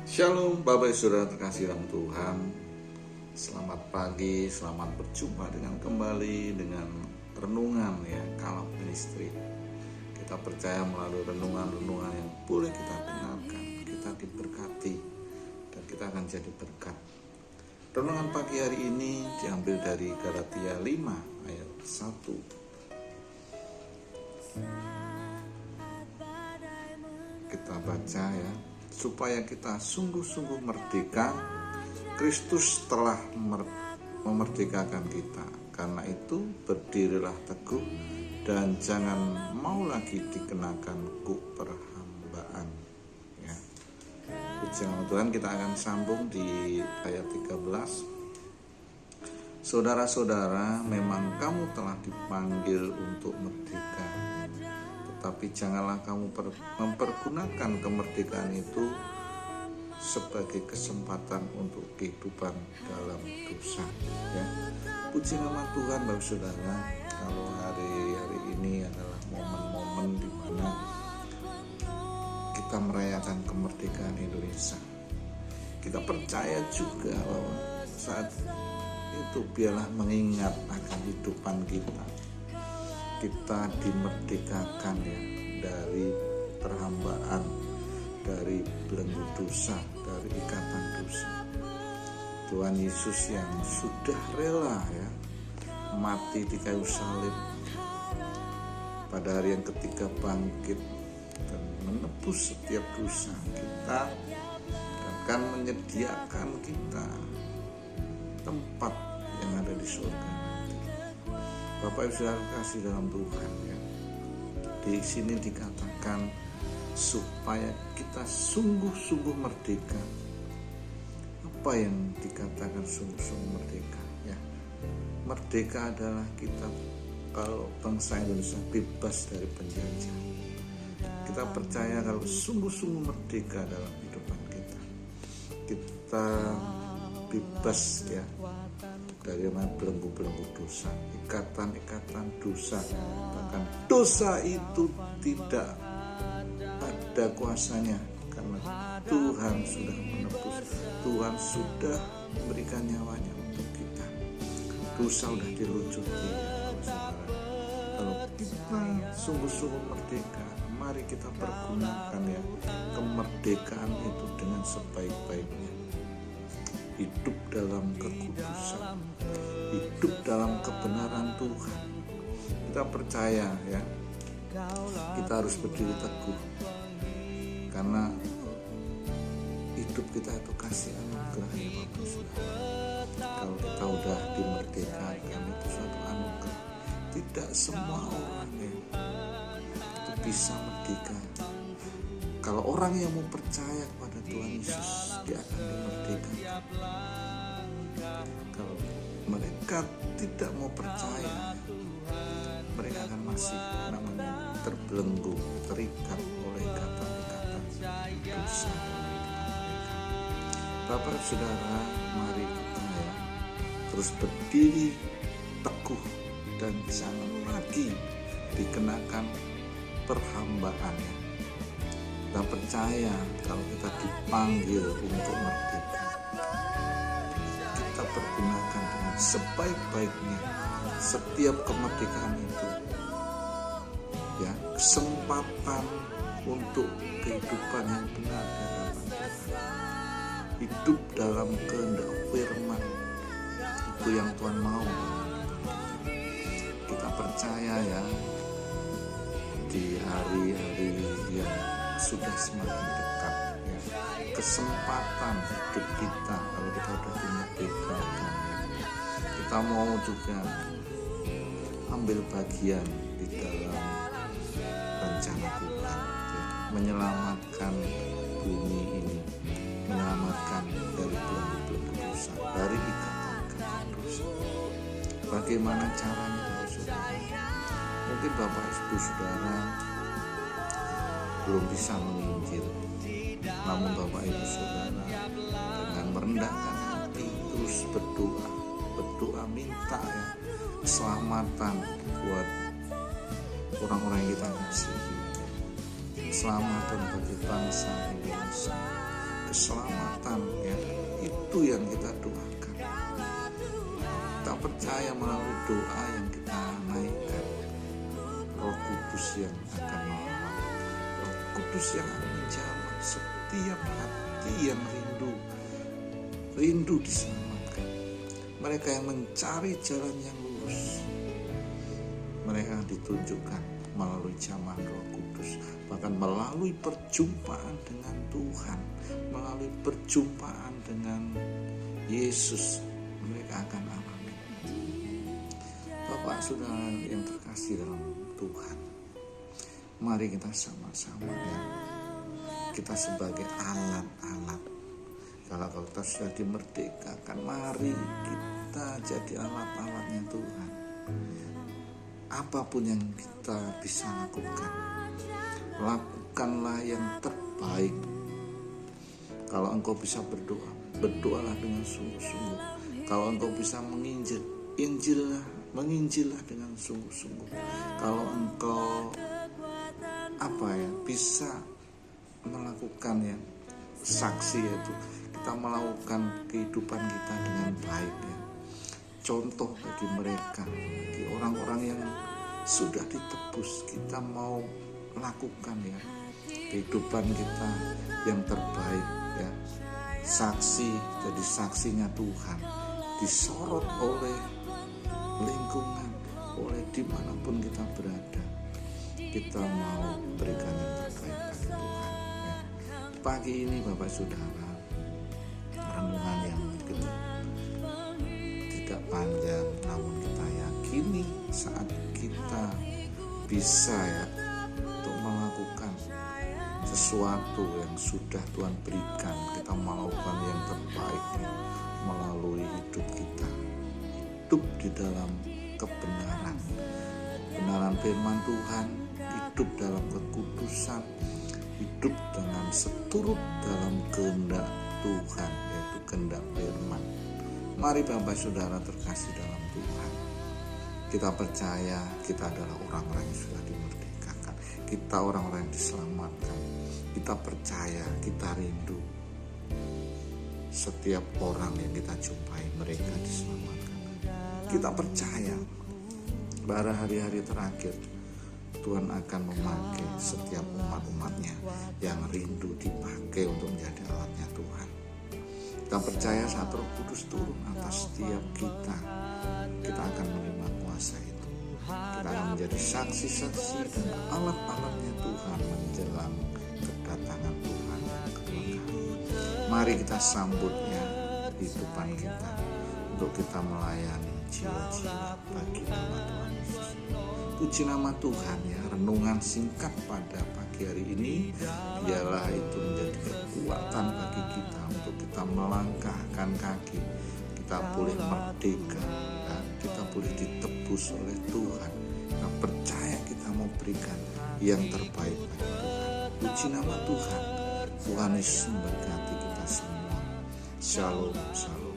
Shalom Bapak Saudara terkasih dalam Tuhan. Selamat pagi, selamat berjumpa kembali dengan renungan Kalab Ministry. Kita percaya melalui renungan-renungan yang boleh kita dengarkan, kita diberkati dan kita akan jadi berkat. Renungan pagi hari ini diambil dari Galatia 5 ayat 1. Kita baca supaya kita sungguh-sungguh merdeka. Kristus telah memerdekakan kita. Karena itu berdirilah teguh dan jangan mau lagi dikenakan kuk perhambaan. Puji nama Tuhan, kita akan sambung di ayat 13. Saudara-saudara, memang kamu telah dipanggil untuk merdeka. Tapi janganlah kamu mempergunakan kemerdekaan itu sebagai kesempatan untuk kehidupan dalam dosa. Puji nama Tuhan, Bapak Saudara. Kalau hari ini adalah momen-momen di mana kita merayakan kemerdekaan Indonesia. Kita percaya juga bahwa saat itu biarlah mengingat akan kehidupan kita. Kita dimerdekakan dari perhambaan, dari belenggu dosa, dari ikatan dosa. Tuhan Yesus yang sudah rela mati di kayu salib, pada hari yang ketiga bangkit dan menebus setiap dosa kita, dan akan menyediakan kita tempat yang ada di surga. Bapak Ibu Saudara kasih dalam Tuhan, di sini dikatakan supaya kita sungguh-sungguh merdeka. Apa yang dikatakan sungguh-sungguh merdeka? Merdeka adalah kita, kalau bangsa Indonesia, bebas dari penjajah. Kita percaya kalau sungguh-sungguh merdeka dalam kehidupan kita, kita bebas dari belenggu-belenggu dosa, ikatan-ikatan dosa. Bahkan dosa itu tidak ada kuasanya, karena Tuhan sudah menebus, Tuhan sudah memberikan nyawanya untuk kita. Dosa sudah dilucuti. Kalau kita sungguh-sungguh merdeka, mari kita pergunakan kemerdekaan itu dengan sebaik-baiknya. Hidup dalam kekudusan, hidup dalam kebenaran Tuhan. Kita percaya kita harus berdiri teguh, karena hidup kita itu kasih anugerah Bapak Saudara. Kalau kita udah dimerdekakan, itu suatu anugerah. Tidak semua orang itu bisa merdeka. Kalau orang yang mau percaya kepada Tuhan Yesus, dia akan dimerdekakan. Kalau mereka tidak mau percaya, mereka akan masih terbelenggu, terikat oleh ikatan-ikatan dosa. Bapak Saudara, mari kita terus berdiri teguh dan jangan lagi dikenakan perhambaan. Kita percaya kalau kita dipanggil untuk merdeka, kita pergunakan dengan sebaik-baiknya setiap kemerdekaan itu. Kesempatan untuk kehidupan yang benar di hadapan Tuhan. Hidup dalam kehendak firman, itu yang Tuhan mau. Kita percaya di hari-hari yang sudah semakin dekat, kesempatan hidup kita kalau kita sudah dimerdekakan, kita mau juga ambil bagian di dalam rencana Tuhan, menyelamatkan bumi ini, menyelamatkan dari belenggu-belenggu dosa, dari ikatan-ikatan dosa. Bagaimana caranya, Bapak Saudara? Mungkin Bapak Ibu Saudara belum bisa menginjil, namun Bapak Ibu Saudara dengan merendahkan hati terus berdoa minta keselamatan buat orang-orang yang kita kasihi, keselamatan bagi bangsa Indonesia, keselamatan ya. Itu yang kita doakan. Kita percaya melalui doa yang kita naikkan, Roh Kudus yang akan menolong, Roh Kudus yang akan menjawab setiap hati yang rindu diselamatkan. Mereka yang mencari jalan yang lurus, mereka ditunjukkan melalui zaman Roh Kudus, bahkan melalui perjumpaan dengan Tuhan, melalui perjumpaan dengan Yesus, mereka akan alami. Bapak Saudara yang terkasih dalam Tuhan, mari kita sama-sama ya, kita sebagai alat-alat. Kalau kita sudah dimerdekakan, mari kita jadi alat-alatnya Tuhan. Apapun yang kita bisa lakukan, lakukanlah yang terbaik. Kalau engkau bisa berdoa, berdoalah dengan sungguh-sungguh. Kalau engkau bisa menginjil, menginjillah dengan sungguh-sungguh. Kalau engkau bisa melakukan ya saksi, yaitu kita melakukan kehidupan kita dengan baik ya. Contoh bagi mereka, bagi orang-orang yang sudah ditebus, kita mau lakukan ya kehidupan kita yang terbaik ya. Saksi, jadi saksinya Tuhan, disorot oleh lingkungan, oleh dimanapun kita berada. Kita mau berikan yang terbaik bagi Tuhan ya. Pagi ini Bapak Saudara, renungan yang mungkin tidak panjang, namun kita yakini saat kita bisa ya untuk melakukan sesuatu yang sudah Tuhan berikan, kita melakukan yang terbaik ya, melalui hidup kita, hidup di dalam kebenaran firman Tuhan, hidup dalam kekudusan, hidup dengan seturut dalam kehendak Tuhan, yaitu kehendak firman. Mari Bapak Saudara terkasih dalam Tuhan, kita percaya kita adalah orang-orang yang sudah dimerdekakan, kita orang-orang yang diselamatkan. Kita percaya, kita rindu setiap orang yang kita jumpai mereka diselamatkan. Kita percaya pada hari-hari terakhir Tuhan akan memakai setiap umat-umatnya yang rindu dipakai untuk menjadi alatnya Tuhan. Kita percaya saat Roh Kudus turun atas setiap kita akan menerima kuasa itu. Kita akan menjadi saksi-saksi dan alat-alatnya Tuhan menjelang kedatangan Tuhan yang kedua kali. Mari kita sambutnya kehidupan kita untuk kita melayani jiwa-jiwa bagi nama Tuhan Yesus. Puji nama Tuhan ya. Renungan singkat pada pagi hari ini, biarlah itu menjadi kekuatan bagi kita untuk kita melangkahkan kaki. Kita boleh merdeka dan kita boleh ditebus oleh Tuhan. Kita percaya kita mau berikan yang terbaik bagi Tuhan. Puji nama Tuhan. Tuhan Yesus memberkati kita semua. Shalom, shalom.